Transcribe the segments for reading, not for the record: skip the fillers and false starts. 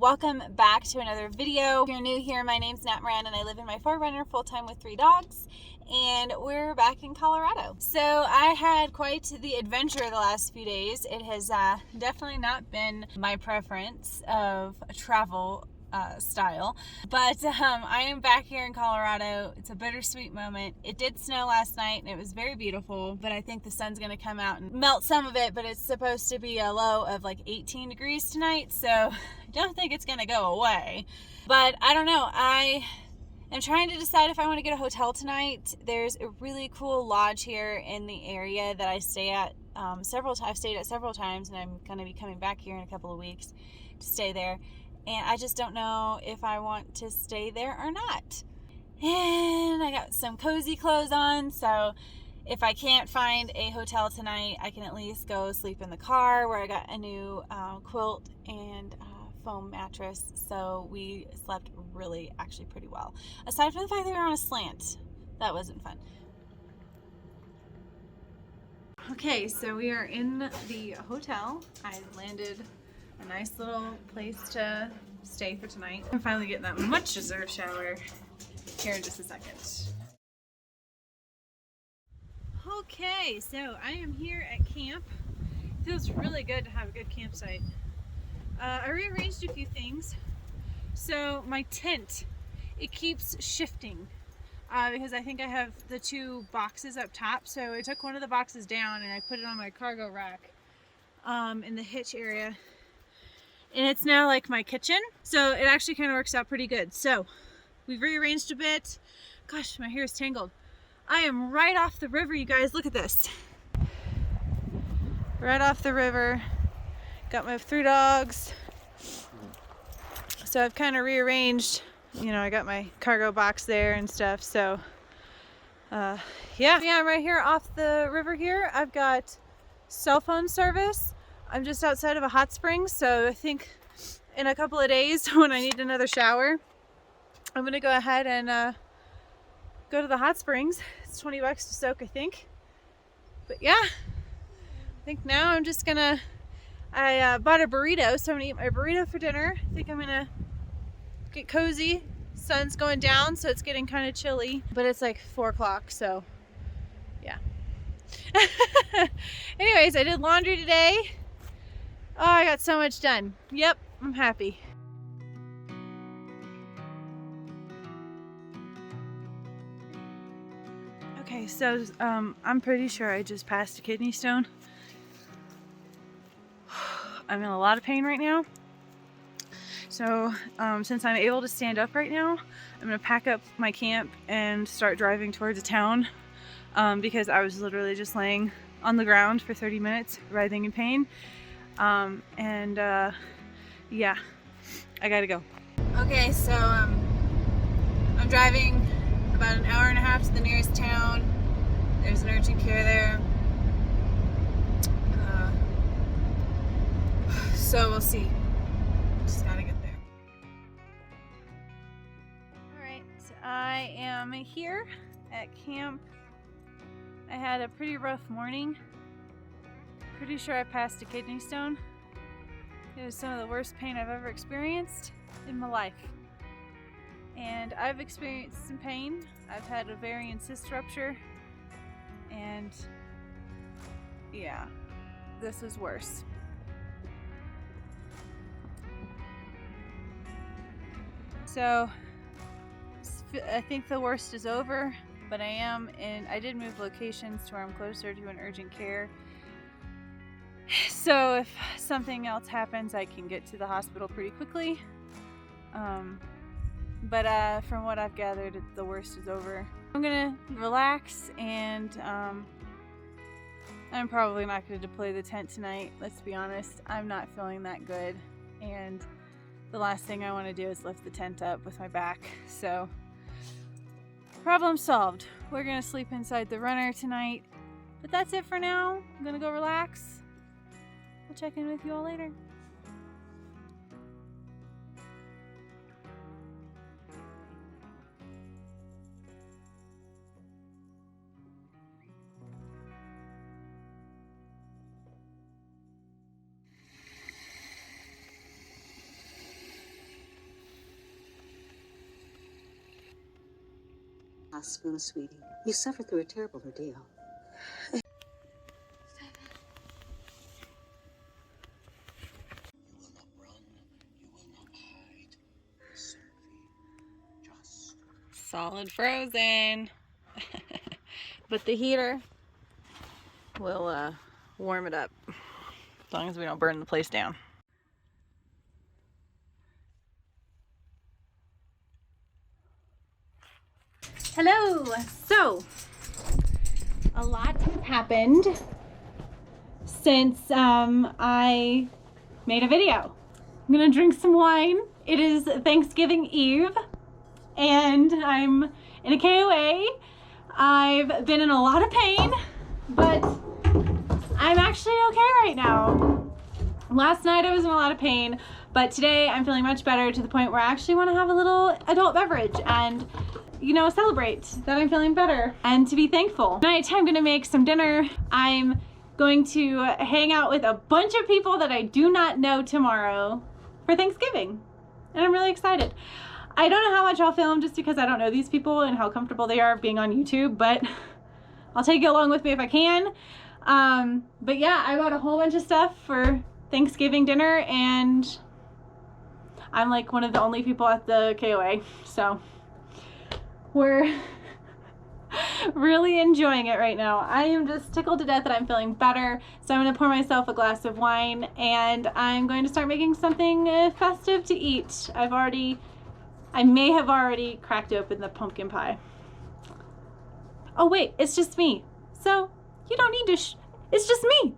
Welcome back to another video. If you're new here, my name's NatMoran and I live in my 4Runner full-time with 3 dogs, and we're back in Colorado. So I had quite the adventure the last few days. It has definitely not been my preference of travel style, but I am back here in Colorado. It's a bittersweet moment. It did snow last night and it was very beautiful, but I think the sun's going to come out and melt some of it, but it's supposed to be a low of like 18 degrees tonight, so I don't think it's going to go away. But I don't know. I am trying to decide if I want to get a hotel tonight. There's a really cool lodge here in the area that I stay at I've stayed at several times, and I'm going to be coming back here in a couple of weeks to stay there. And I just don't know if I want to stay there or not. And I got some cozy clothes on, so if I can't find a hotel tonight, I can at least go sleep in the car, where I got a new quilt and foam mattress. So we slept actually pretty well. Aside from the fact that we were on a slant, that wasn't fun. Okay, so we are in the hotel. I landed a nice little place to stay for tonight. I'm finally getting that much deserved shower here in just a second. Okay, so I am here at camp. It feels really good to have a good campsite. I rearranged a few things. So my tent, it keeps shifting because I think I have the 2 boxes up top. So I took one of the boxes down and I put it on my cargo rack in the hitch area. And it's now like my kitchen, so it actually kind of works out pretty good. So we've rearranged a bit. Gosh, my hair is tangled. I am right off the river, you guys. Look at this. Right off the river. Got my 3 dogs. So I've kind of rearranged, you know, I got my cargo box there and stuff. So yeah, I'm right here off the river here. I've got cell phone service. I'm just outside of a hot spring, so I think in a couple of days when I need another shower, I'm gonna go ahead and go to the hot springs. It's $20 to soak, I think. But yeah, I think now I'm just gonna, I bought a burrito, so I'm gonna eat my burrito for dinner. I think I'm gonna get cozy. Sun's going down, so it's getting kind of chilly, but it's like 4 o'clock, so yeah. Anyways, I did laundry today. Oh, I got so much done. Yep, I'm happy. Okay, so I'm pretty sure I just passed a kidney stone. I'm in a lot of pain right now. So since I'm able to stand up right now, I'm gonna pack up my camp and start driving towards a town because I was literally just laying on the ground for 30 minutes, writhing in pain. Yeah, I gotta go. Okay, so I'm driving about an hour and a half to the nearest town. There's an urgent care there. So we'll see. Just gotta get there. Alright, I am here at camp. I had a pretty rough morning. Pretty sure I passed a kidney stone. It was some of the worst pain I've ever experienced in my life. And I've experienced some pain. I've had ovarian cyst rupture. And yeah, this was worse. So I think the worst is over, but I did move locations to where I'm closer to an urgent care. So if something else happens, I can get to the hospital pretty quickly. But from what I've gathered, the worst is over. I'm gonna relax, and I'm probably not gonna deploy the tent tonight. Let's be honest, I'm not feeling that good, and the last thing I want to do is lift the tent up with my back. So problem solved. We're gonna sleep inside the runner tonight, but that's it for now. I'm gonna go relax. I'll check in with you all later. hospital, sweetie. You suffered through a terrible ordeal. Solid frozen. But the heater will warm it up as long as we don't burn the place down. Hello! So, a lot has happened since I made a video. I'm gonna drink some wine. It is Thanksgiving Eve and I'm in a KOA. I've been in a lot of pain, but I'm actually okay right now. Last night I was in a lot of pain, but today I'm feeling much better to the point where I actually want to have a little adult beverage and, you know, celebrate that I'm feeling better and to be thankful. Tonight I'm gonna make some dinner. I'm going to hang out with a bunch of people that I do not know tomorrow for Thanksgiving, and I'm really excited. I don't know how much I'll film just because I don't know these people and how comfortable they are being on YouTube, but I'll take it along with me if I can. But yeah, I bought a whole bunch of stuff for Thanksgiving dinner and I'm like one of the only people at the KOA, so we're really enjoying it right now. I am just tickled to death that I'm feeling better, so I'm going to pour myself a glass of wine and I'm going to start making something festive to eat. I may have already cracked open the pumpkin pie. Oh wait, it's just me. So you don't need to, it's just me.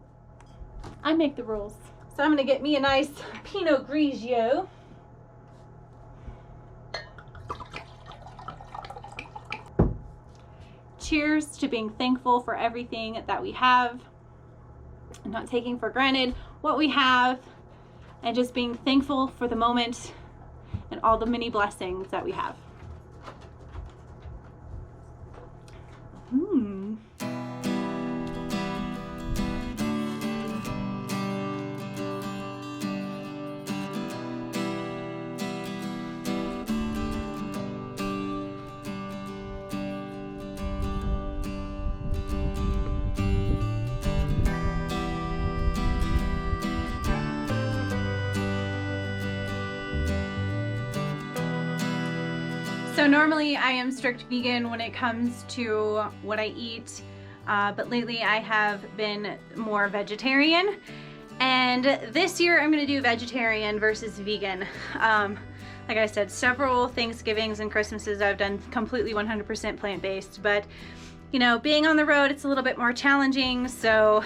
I make the rules. So I'm gonna get me a nice Pinot Grigio. Cheers to being thankful for everything that we have and not taking for granted what we have and just being thankful for the moment and all the many blessings that we have. So normally I am strict vegan when it comes to what I eat, but lately I have been more vegetarian, and this year I'm going to do vegetarian versus vegan. Like I said, several Thanksgivings and Christmases I've done completely 100% plant-based, but you know, being on the road, it's a little bit more challenging, so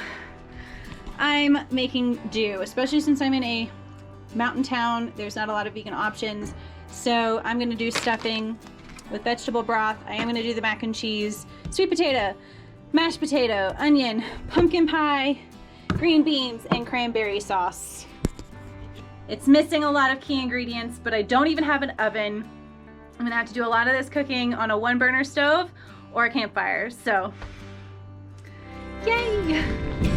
I'm making do, especially since I'm in a mountain town. There's not a lot of vegan options. So I'm gonna do stuffing with vegetable broth. I am gonna do the mac and cheese, sweet potato, mashed potato, onion, pumpkin pie, green beans, and cranberry sauce. It's missing a lot of key ingredients, but I don't even have an oven. I'm gonna have to do a lot of this cooking on a 1-burner stove or a campfire, so yay!